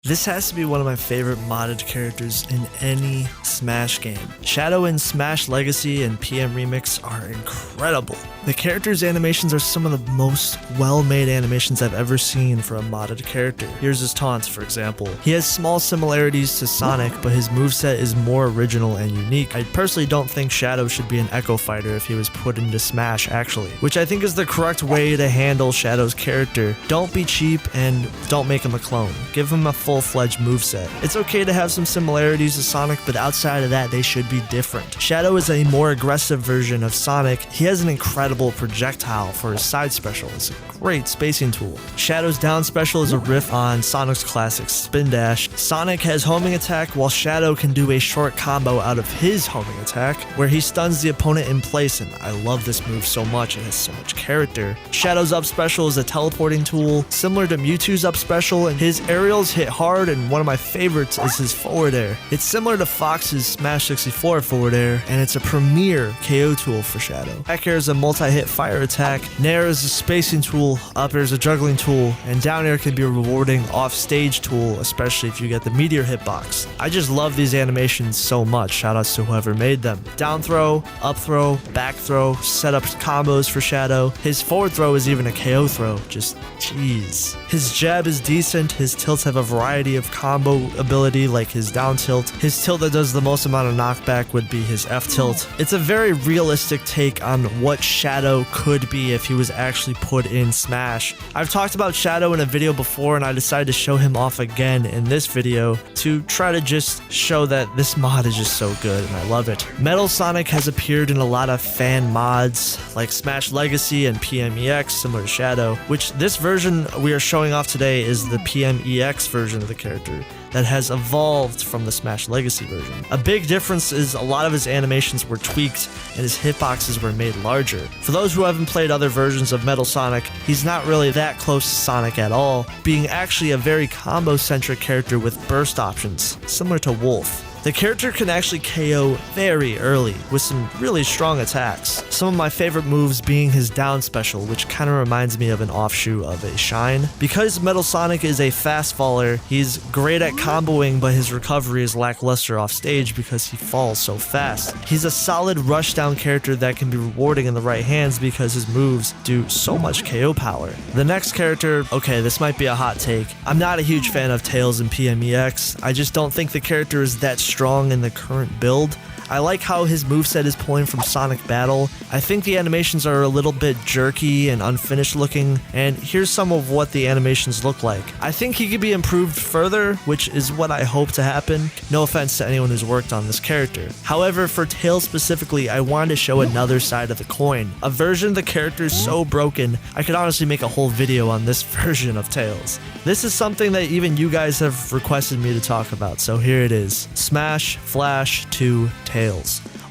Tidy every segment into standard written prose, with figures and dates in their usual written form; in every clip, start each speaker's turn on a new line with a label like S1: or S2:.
S1: This has to be one of my favorite modded characters in any Smash game. Shadow in Smash Legacy and PMEX are incredible. The character's animations are some of the most well-made animations I've ever seen for a modded character. Here's his taunts, for example. He has small similarities to Sonic, but his moveset is more original and unique. I personally don't think Shadow should be an Echo Fighter if he was put into Smash, actually, which I think is the correct way to handle Shadow's character. Don't be cheap and don't make him a clone. Give him a full-fledged moveset. It's okay to have some similarities to Sonic, but outside of that, they should be different. Shadow is a more aggressive version of Sonic. He has an incredible projectile for his side special. It's a great spacing tool. Shadow's down special is a riff on Sonic's classic spin dash. Sonic has homing attack, while Shadow can do a short combo out of his homing attack, where he stuns the opponent in place, and I love this move so much. It has so much character. Shadow's up special is a teleporting tool, similar to Mewtwo's up special, and his aerials hit hard, and one of my favorites is his forward air. It's similar to Fox's Smash 64 forward air, and it's a premier KO tool for Shadow. Back air is a multi-hit fire attack, nair is a spacing tool, up air is a juggling tool, and down air can be a rewarding off-stage tool, especially if you get the meteor hitbox. I just love these animations so much. Shoutouts to whoever made them. Down throw, up throw, back throw, set up combos for Shadow. His forward throw is even a KO throw. Just jeez. His jab is decent. His tilts have a variety of combo ability, like his down tilt. His tilt that does the most amount of knockback would be his F tilt. It's a very realistic take on what Shadow could be if he was actually put in Smash. I've talked about Shadow in a video before, and I decided to show him off again in this video to try to just show that this mod is just so good and I love it. Metal Sonic has appeared in a lot of fan mods like Smash Legacy and PMEX, similar to Shadow, which this version we are showing off today is the PMEX version of the character that has evolved from the Smash Legacy version. A big difference is a lot of his animations were tweaked and his hitboxes were made larger. For those who haven't played other versions of Metal Sonic, he's not really that close to Sonic at all, being actually a very combo-centric character with burst options, similar to Wolf. The character can actually KO very early with some really strong attacks. Some of my favorite moves being his down special, which kind of reminds me of an offshoot of a Shine. Because Metal Sonic is a fast faller, he's great at comboing, but his recovery is lackluster off stage because he falls so fast. He's a solid rushdown character that can be rewarding in the right hands because his moves do so much KO power. The next character, okay, this might be a hot take. I'm not a huge fan of Tails and PMEX. I just don't think the character is that strong in the current build. I like how his moveset is pulling from Sonic Battle. I think the animations are a little bit jerky and unfinished looking, and here's some of what the animations look like. I think he could be improved further, which is what I hope to happen. No offense to anyone who's worked on this character. However, for Tails specifically, I wanted to show another side of the coin. A version of the character is so broken, I could honestly make a whole video on this version of Tails. This is something that even you guys have requested me to talk about, so here it is. Smash Flash 2 Tails.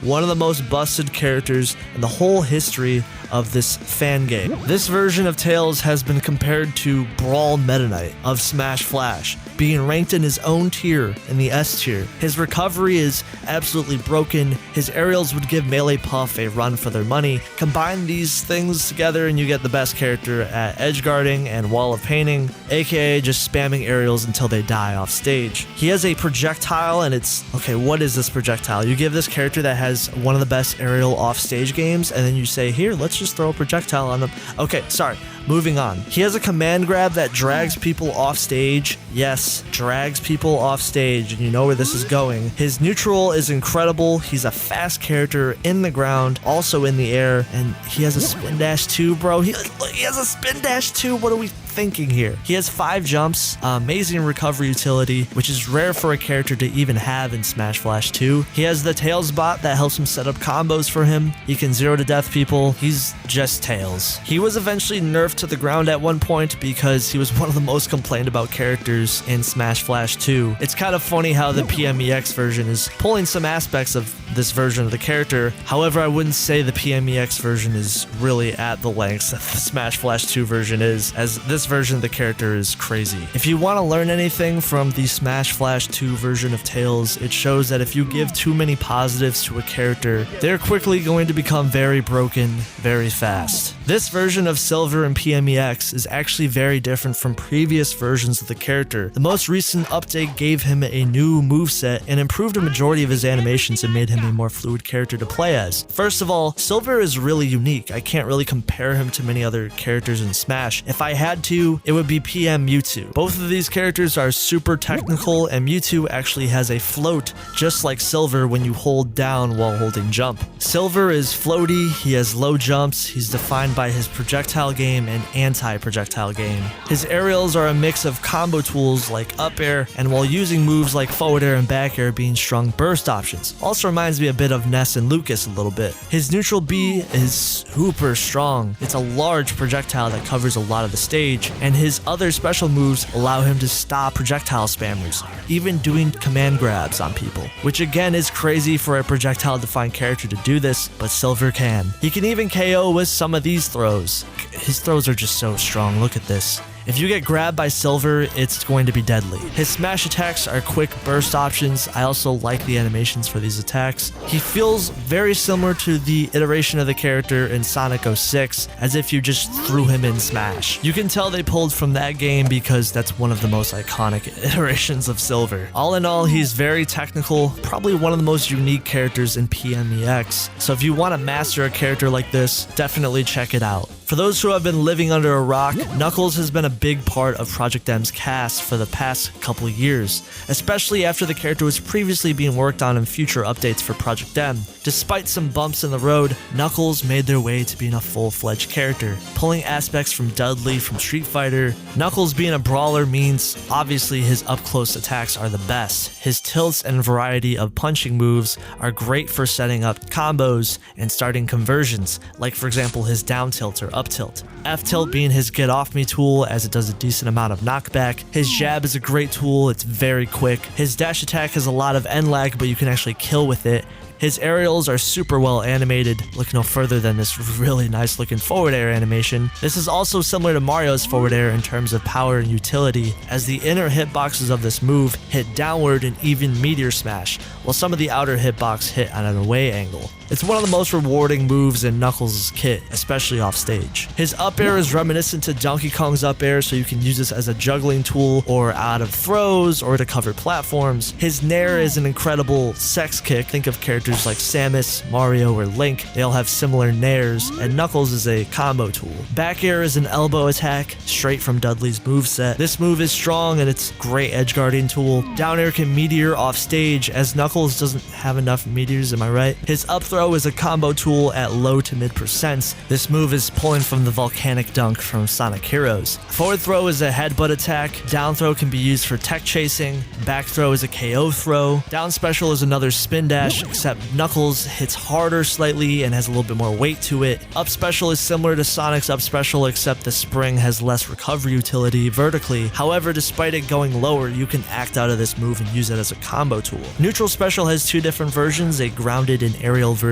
S1: One of the most busted characters in the whole history of this fan game. This version of Tails has been compared to Brawl Meta Knight of Smash Flash, being ranked in his own tier, in the S tier. His recovery is absolutely broken. His aerials would give Melee Puff a run for their money. Combine these things together and you get the best character at edge guarding and wall of painting, aka just spamming aerials until they die off stage. He has a projectile, and it's, okay, what is this projectile? You give this character that has one of the best aerial off stage games, and then you say, here, let's just throw a projectile on them. Okay, sorry. Moving on. He has a command grab that drags people off stage. Yes, drags people off stage, and you know where this is going. His neutral is incredible. He's a fast character in the ground, also in the air, and he has a spin dash too, bro. He has a spin dash too. What are we thinking here? He has 5 jumps, amazing recovery utility, which is rare for a character to even have in Smash Flash 2. He has the Tails bot that helps him set up combos for him. He can 0 to death people. He's just Tails. He was eventually nerfed to the ground at one point because he was one of the most complained about characters in Smash Flash 2. It's kind of funny how the PMEX version is pulling some aspects of this version of the character. However, I wouldn't say the PMEX version is really at the lengths that the Smash Flash 2 version is, as this version of the character is crazy. If you want to learn anything from the Smash Flash 2 version of Tails, it shows that if you give too many positives to a character, they're quickly going to become very broken very fast. This version of Silver in PMEX is actually very different from previous versions of the character. The most recent update gave him a new moveset and improved a majority of his animations and made him a more fluid character to play as. First of all, Silver is really unique. I can't really compare him to many other characters in Smash. If I had to, it would be PM Mewtwo. Both of these characters are super technical, and Mewtwo actually has a float just like Silver when you hold down while holding jump. Silver is floaty, he has low jumps, he's defined by his projectile game and anti-projectile game. His aerials are a mix of combo tools like up air, and while using moves like forward air and back air being strong burst options. Also reminds me a bit of Ness and Lucas a little bit. His neutral B is super strong. It's a large projectile that covers a lot of the stage, and his other special moves allow him to stop projectile spammers, even doing command grabs on people, which again is crazy for a projectile defined character to do this, but Silver can. He can even KO with some of these throws. His throws are just so strong, look at this. If you get grabbed by Silver, it's going to be deadly. His smash attacks are quick burst options. I also like the animations for these attacks. He feels very similar to the iteration of the character in Sonic 06, as if you just threw him in Smash. You can tell they pulled from that game because that's one of the most iconic iterations of Silver. All in all, he's very technical, probably one of the most unique characters in PMEX. So if you want to master a character like this, definitely check it out. For those who have been living under a rock, Knuckles has been a big part of Project M's cast for the past couple years, especially after the character was previously being worked on in future updates for Project M. Despite some bumps in the road, Knuckles made their way to being a full-fledged character, pulling aspects from Dudley from Street Fighter. Knuckles being a brawler means obviously his up-close attacks are the best. His tilts and variety of punching moves are great for setting up combos and starting conversions, like for example his down tilt or up tilt. F tilt being his get off me tool, as it does a decent amount of knockback. His jab is a great tool, it's very quick. His dash attack has a lot of end lag, but you can actually kill with it. His aerials are super well animated. Look no further than this really nice looking forward air animation. This is also similar to Mario's forward air in terms of power and utility, as the inner hitboxes of this move hit downward and even meteor smash, while some of the outer hitbox hit on an away angle. It's one of the most rewarding moves in Knuckles' kit, especially off stage. His up air is reminiscent to Donkey Kong's up air, so you can use this as a juggling tool or out of throws or to cover platforms. His nair is an incredible sex kick. Think of characters like Samus, Mario, or Link. They all have similar nairs, and Knuckles is a combo tool. Back air is an elbow attack, straight from Dudley's moveset. This move is strong and it's a great edge guarding tool. Down air can meteor off stage, as Knuckles doesn't have enough meteors, am I right? His up throw is a combo tool at low to mid percents. This move is pulling from the volcanic dunk from Sonic Heroes. Forward throw is a headbutt attack. Down throw can be used for tech chasing. Back throw is a KO throw. Down special is another spin dash, except Knuckles hits harder slightly and has a little bit more weight to it. Up special is similar to Sonic's up special, except the spring has less recovery utility vertically. However, despite it going lower, you can act out of this move and use it as a combo tool. Neutral special has two different versions, a grounded and aerial version.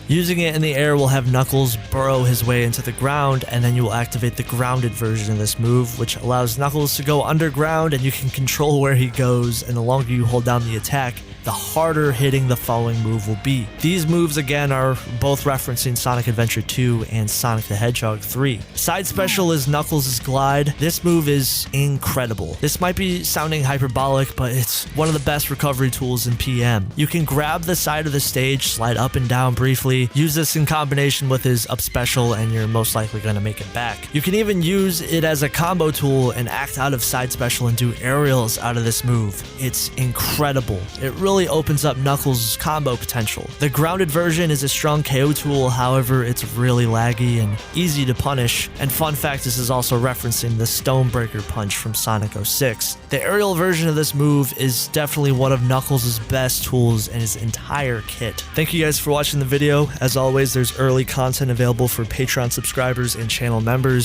S1: Using it in the air will have Knuckles burrow his way into the ground, and then you will activate the grounded version of this move, which allows Knuckles to go underground, and you can control where he goes, and the longer you hold down the attack, the harder hitting the following move will be. These moves again are both referencing Sonic Adventure 2 and Sonic the Hedgehog 3. Side special is Knuckles' glide. This move is incredible. This might be sounding hyperbolic, but it's one of the best recovery tools in PM. You can grab the side of the stage, slide up and down briefly, use this in combination with his up special, and you're most likely going to make it back. You can even use it as a combo tool and act out of side special and do aerials out of this move. It's incredible. It really opens up Knuckles' combo potential. The grounded version is a strong KO tool, however, it's really laggy and easy to punish. And fun fact, this is also referencing the Stonebreaker punch from Sonic 06. The aerial version of this move is definitely one of Knuckles' best tools in his entire kit. Thank you guys for watching the video. As always, there's early content available for Patreon subscribers and channel members,